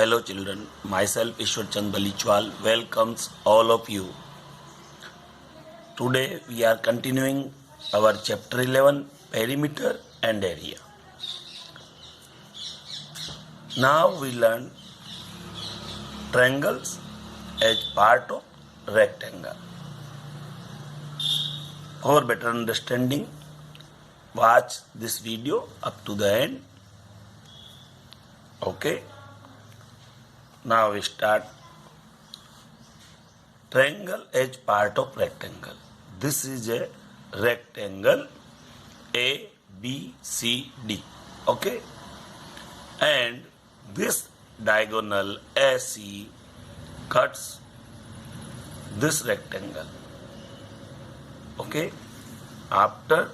Hello children, myself Ishwar Chand Balichwal welcomes all of you. Today we are continuing our chapter 11 perimeter and area. Now we learn triangles as part of rectangle. For better understanding, watch this video up to the end. Okay. Now we start. Triangle as part of rectangle. This is a rectangle A, B, C, D. Okay. And this diagonal AC cuts this rectangle. Okay. After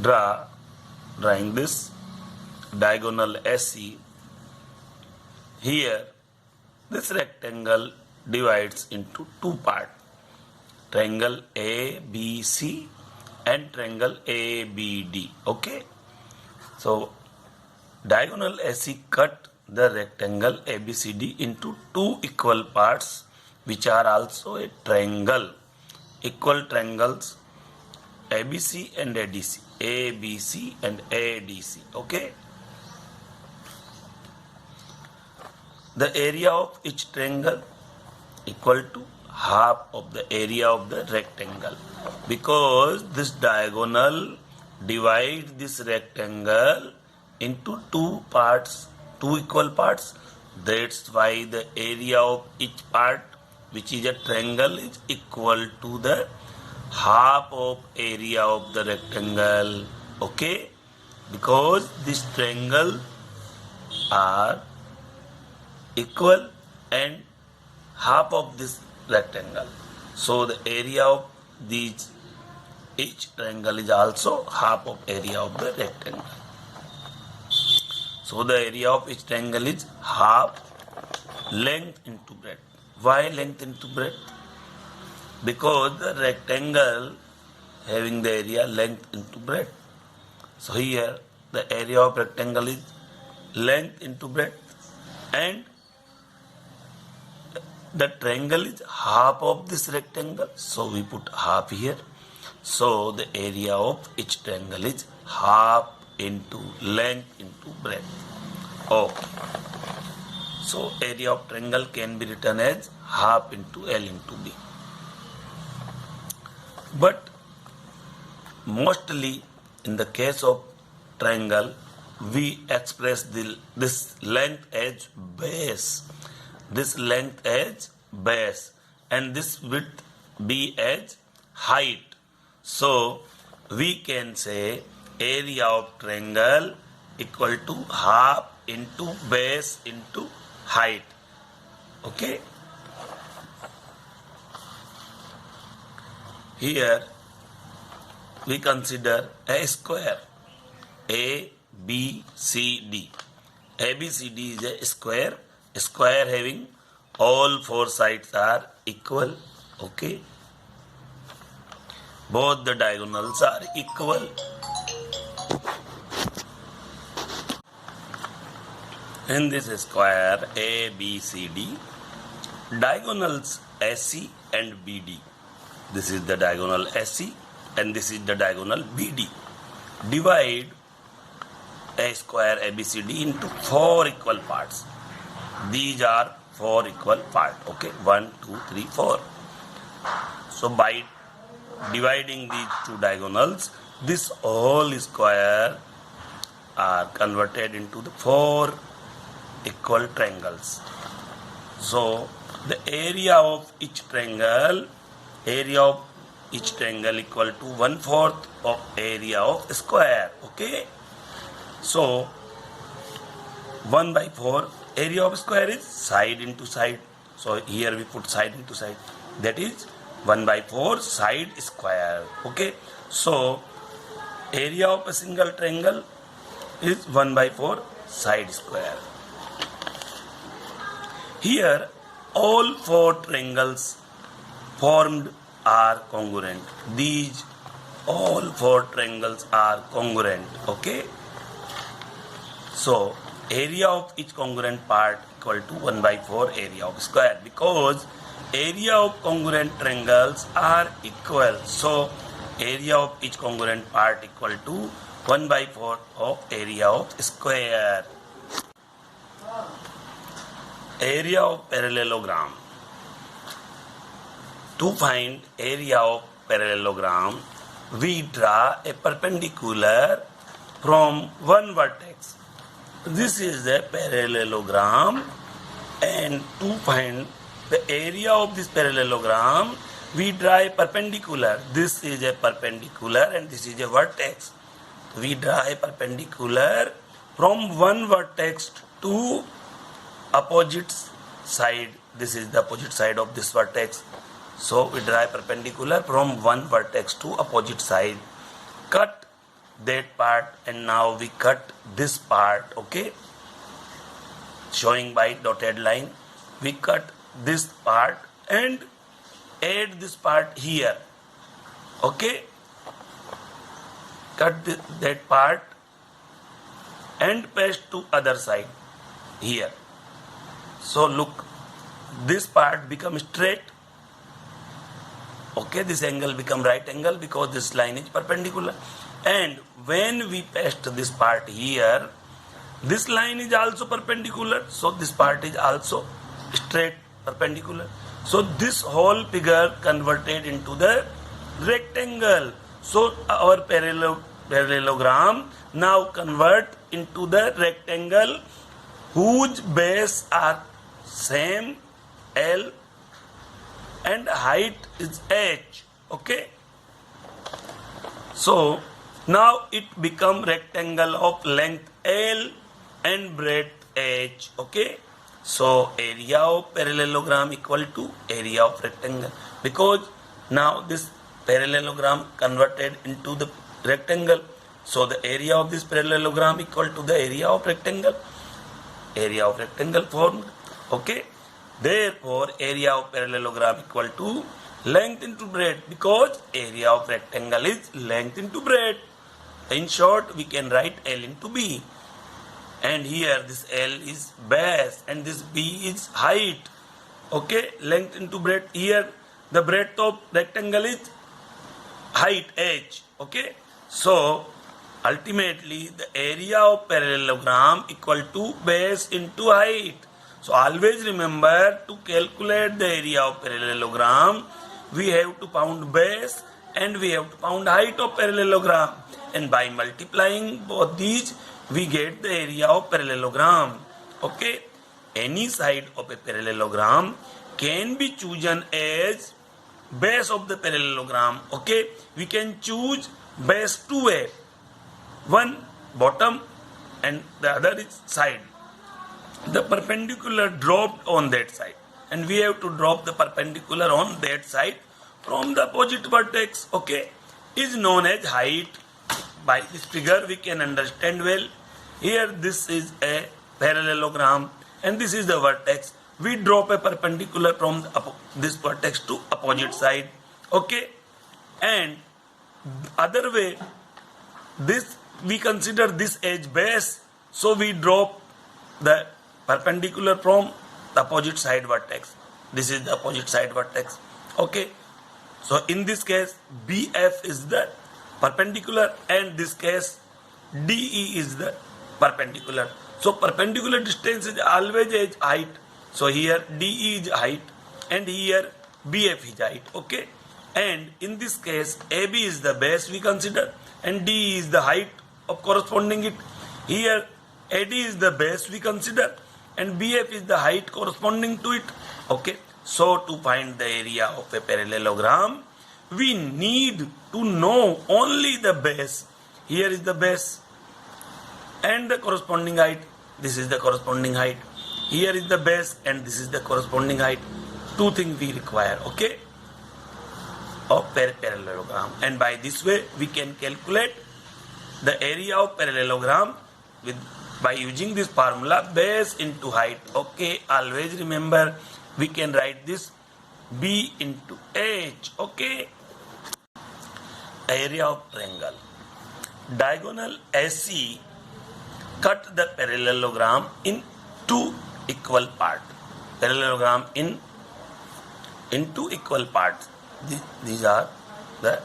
drawing this diagonal AC, here this rectangle divides into two parts, triangle ABC and triangle ABD. Okay. So diagonal AC cut the rectangle ABCD into two equal parts, which are also a triangle. Equal triangles ABC and ADC, ABC and ADC. Okay. The area of each triangle equal to half of the area of the rectangle, because this diagonal divides this rectangle into two parts, two equal parts. That's why the area of each part, which is a triangle, is equal to the half of area of the rectangle. Okay, because these triangles are equal and half of this rectangle. So the area of these each triangle is also half of area of the rectangle. So the area of each triangle is half length into breadth. Why length into breadth? Because the rectangle having the area length into breadth. So here the area of rectangle is length into breadth, and the triangle is half of this rectangle, so we put half here. So the area of each triangle is half into length into breadth. Okay. So area of triangle can be written as half into L into B. But mostly in the case of triangle, we express this length as base. This length as base and this width B as height. So we can say area of triangle equal to half into base into height. Okay. Here we consider a square A, B, C, D. ABCD is a square. Square having all four sides are equal. Okay. Both the diagonals are equal. In this square ABCD, diagonals AC and BD. This is the diagonal AC and this is the diagonal BD. Divide a square ABCD into four equal parts. These are four equal parts. Okay, 1, 2, 3, 4. So by dividing these two diagonals, this whole square are converted into the four equal triangles. So the area of each triangle equal to 1/4 of area of square. Okay. So 1/4 area of square is side into side. So here we put side into side. That is 1/4 side square. Okay. So area of a single triangle is 1/4 side square. Here all four triangles formed are congruent. These all four triangles are congruent. Okay. So area of each congruent part equal to 1 by 4 area of square, because area of congruent triangles are equal. So area of each congruent part equal to 1 by 4 of area of square. Area of parallelogram. To find area of parallelogram, we draw a perpendicular from one vertex. This is the parallelogram, and to find the area of this parallelogram, we draw a perpendicular. This is a perpendicular and this is a vertex. We draw a perpendicular from one vertex to opposite side. This is the opposite side of this vertex. So we draw a perpendicular from one vertex to opposite side. Cut that part, and now we cut this part, okay, showing by dotted line. We cut this part and add this part here, okay. Cut that part and paste to other side here. So look, this part become straight, okay, this angle become right angle because this line is perpendicular. And when we paste this part here, this line is also perpendicular, so this part is also straight perpendicular. So this whole figure converted into the rectangle. So our parallelogram now convert into the rectangle whose base are same, L, and height is H, okay. So now it become rectangle of length L and breadth H, okay. So area of parallelogram equal to area of rectangle, because now this parallelogram converted into the rectangle. So the area of this parallelogram equal to the area of rectangle. Area of rectangle formed, okay. Therefore area of parallelogram equal to length into breadth, because area of rectangle is length into breadth. In short, we can write L into B. And here this L is base and this B is height. Okay, length into breadth. Here the breadth of rectangle is height H. Okay, so ultimately the area of parallelogram equal to base into height. So always remember, to calculate the area of parallelogram, we have to found base and we have to found height of parallelogram. And by multiplying both these, we get the area of parallelogram. Okay, any side of a parallelogram can be chosen as base of the parallelogram. Okay, we can choose base two way, one bottom and the other is side. The perpendicular dropped on that side, and we have to drop the perpendicular on that side from the opposite vertex. Okay, is known as height. By this figure we can understand well. Here this is a parallelogram and this is the vertex. We drop a perpendicular from this vertex to opposite side. Okay, and other way, this we consider this as base, so we drop the perpendicular from the opposite side vertex. This is the opposite side vertex. Okay, so in this case BF is the perpendicular, and this case DE is the perpendicular. So perpendicular distance is always as height. So here DE is height and here BF is height. Okay, and in this case AB is the base we consider and DE is the height of corresponding it. Here AD is the base we consider and BF is the height corresponding to it. Okay, so to find the area of a parallelogram, we need to know only the base. Here is the base and the corresponding height. This is the corresponding height. Here is the base and this is the corresponding height. Two things we require, okay, of parallelogram. And by this way we can calculate the area of parallelogram by using this formula, base into height. Okay, always remember we can write this B into H. Okay, area of triangle. Diagonal AC cut the parallelogram in two equal part. Parallelogram in two equal parts. These are the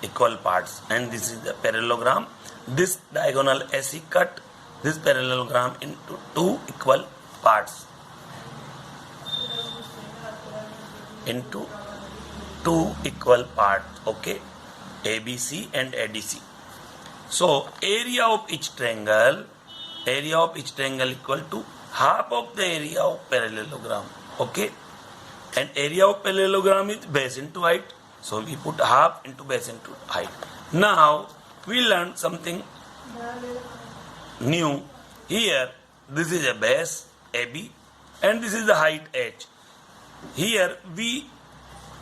equal parts, and this is the parallelogram. This diagonal AC cut this parallelogram into two equal parts. Into two equal parts, okay, ABC and ADC. So area of each triangle equal to half of the area of parallelogram, okay, and area of parallelogram is base into height, so we put half into base into height. Now we learn something new. Here this is a base AB and this is the height H. Here we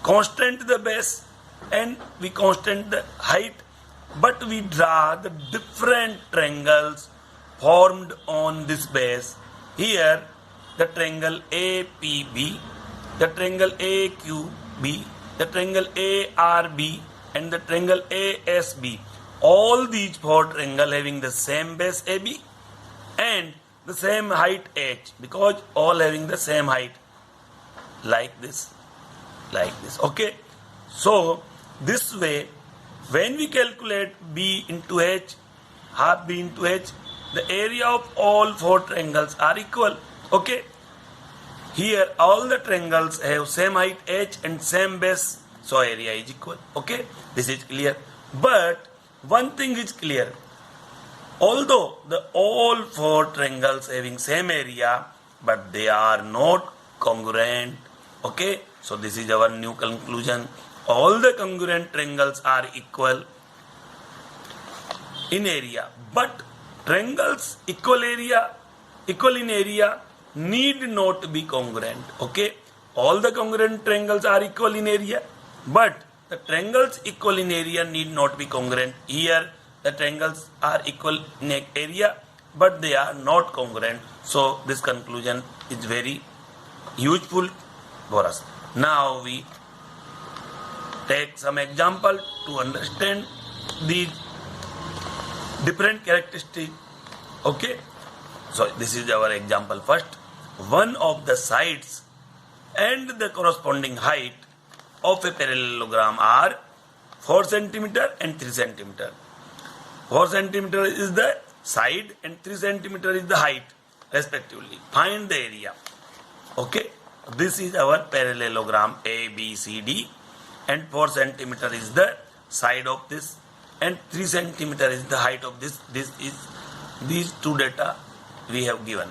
constant the base and we constant the height, but we draw the different triangles formed on this base. Here the triangle APB, the triangle AQB, the triangle ARB and the triangle ASB. All these four triangles having the same base AB and the same height H, because all having the same height, like this, okay. So this way, when we calculate B into H, half B into H, the area of all four triangles are equal, okay. Here all the triangles have same height H and same base, so area is equal, okay. This is clear. But one thing is clear, although the all four triangles having same area, but they are not congruent, okay. So this is our new conclusion. All the congruent triangles are equal in area, but triangles equal in area need not be congruent, okay. All the congruent triangles are equal in area, but the triangles equal in area need not be congruent. Here the triangles are equal in area, but they are not congruent. So this conclusion is very useful for us. Now we take some example to understand these different characteristics, okay. So this is our example. First, one of the sides and the corresponding height of a parallelogram are 4 cm and 3 cm. 4 cm is the side and 3 cm is the height respectively. Find the area, okay. This is our parallelogram ABCD, and 4 cm is the side of this and 3 cm is the height of this. This is these two data we have given.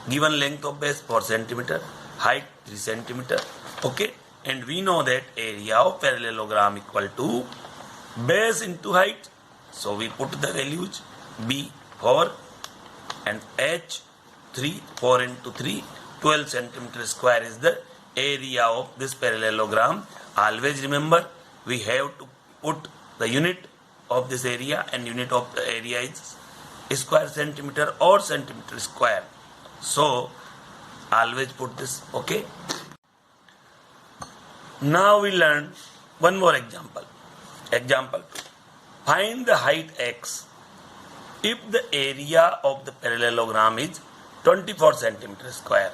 Given length of base 4 cm, height 3 cm, okay. And we know that area of parallelogram equal to base into height. So we put the values B 4 and H 3, 4 into 3, 12 centimeter square is the area of this parallelogram. Always remember, we have to put the unit of this area, and unit of the area is square centimeter or centimeter square. So always put this, okay. Now we learn one more example. Example 2. Find the height X if the area of the parallelogram is 24 centimeter square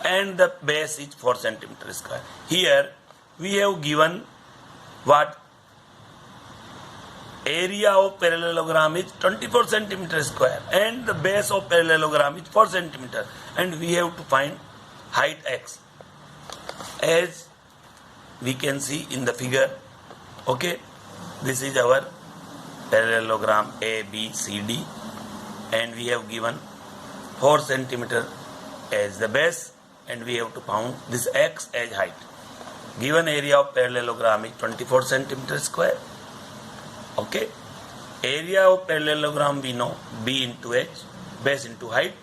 and the base is 4 centimeter square. Here we have given what? Area of parallelogram is 24 centimeter square and the base of parallelogram is 4 centimeter, and we have to find height X. As we can see in the figure, okay, this is our parallelogram ABCD, and we have given 4 centimeter as the base, and we have to find this X as height. Given area of parallelogram is 24 centimeter square, okay. Area of parallelogram we know B into H, base into height.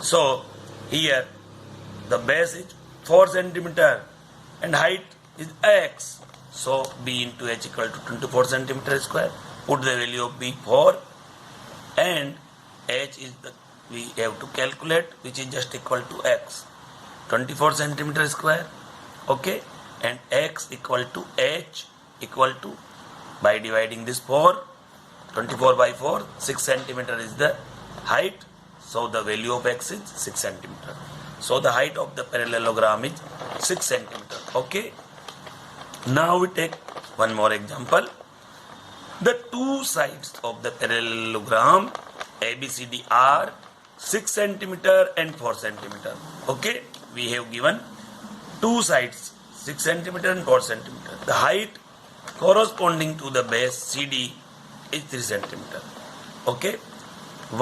So here the base is 4 centimeter and height is X. So B into H equal to 24 centimeter square. Put the value of B 4 and H is the we have to calculate, which is just equal to X, 24 centimeter square, okay, and X equal to H equal to, by dividing this 24 by 4, 6 centimeter is the height, so the value of X is 6 centimeter. So the height of the parallelogram is 6 centimeter. Okay. Now we take one more example. The two sides of the parallelogram ABCD are 6 centimeter and 4 centimeter. Okay. We have given two sides 6 centimeter and 4 centimeter. The height corresponding to the base CD is 3 centimeter. Okay.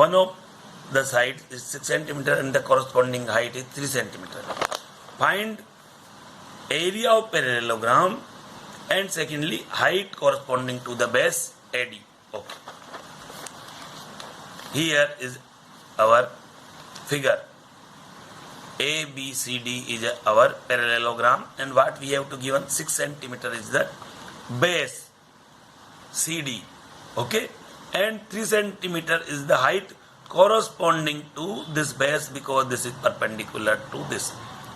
One of the sides is 6 centimeter and the corresponding height is 3 centimeter. Find area of parallelogram and secondly height corresponding to the base AD. Okay. Here is our figure. ABCD is our parallelogram, and what we have to given 6 centimeter is the base CD. Okay. And 3 centimeter is the height corresponding to this base because this is perpendicular to this.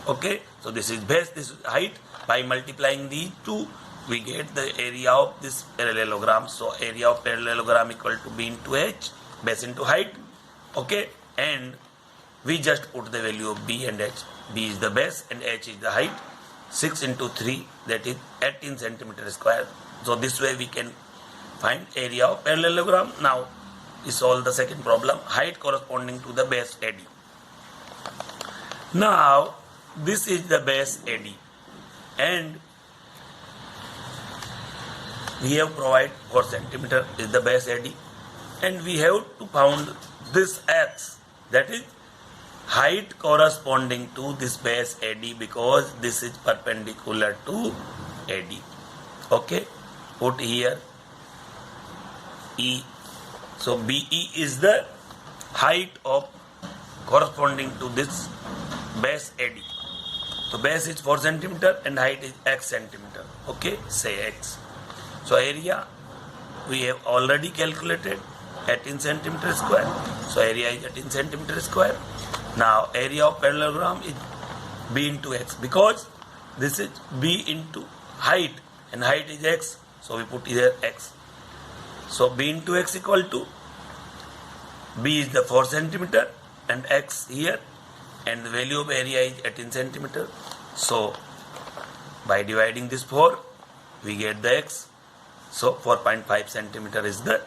Okay. So this is base, this is height. By multiplying these two, we get the area of this parallelogram. So area of parallelogram equal to B into H, base into height. Okay. And we just put the value of B and H. B is the base and H is the height. 6 into 3, that is 18 centimeter square. So this way we can find area of parallelogram. Now we solve the second problem, height corresponding to the base AD. Now this is the base AD and we have provided 4 centimeter is the base AD, and we have to found this X, that is height corresponding to this base AD because this is perpendicular to AD. Okay. Put here E. So BE is the height of corresponding to this base AD. So base is 4 centimeter and height is X centimeter. Okay, say X. So area we have already calculated 18 centimeter square. So area is 18 centimeter square. Now area of parallelogram is B into X because this is B into height and height is X. So we put here X. So B into X equal to B is the 4 centimeter and X here, and the value of area is 18 centimeter. So by dividing this 4 we get the X. So 4.5 centimeter is the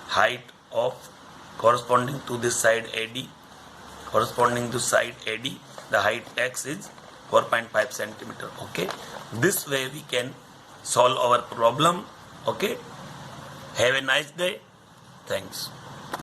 height of corresponding to this side AD. Corresponding to side AD, the height X is 4.5 centimeter. Okay. This way we can solve our problem. Okay. Have a nice day. Thanks.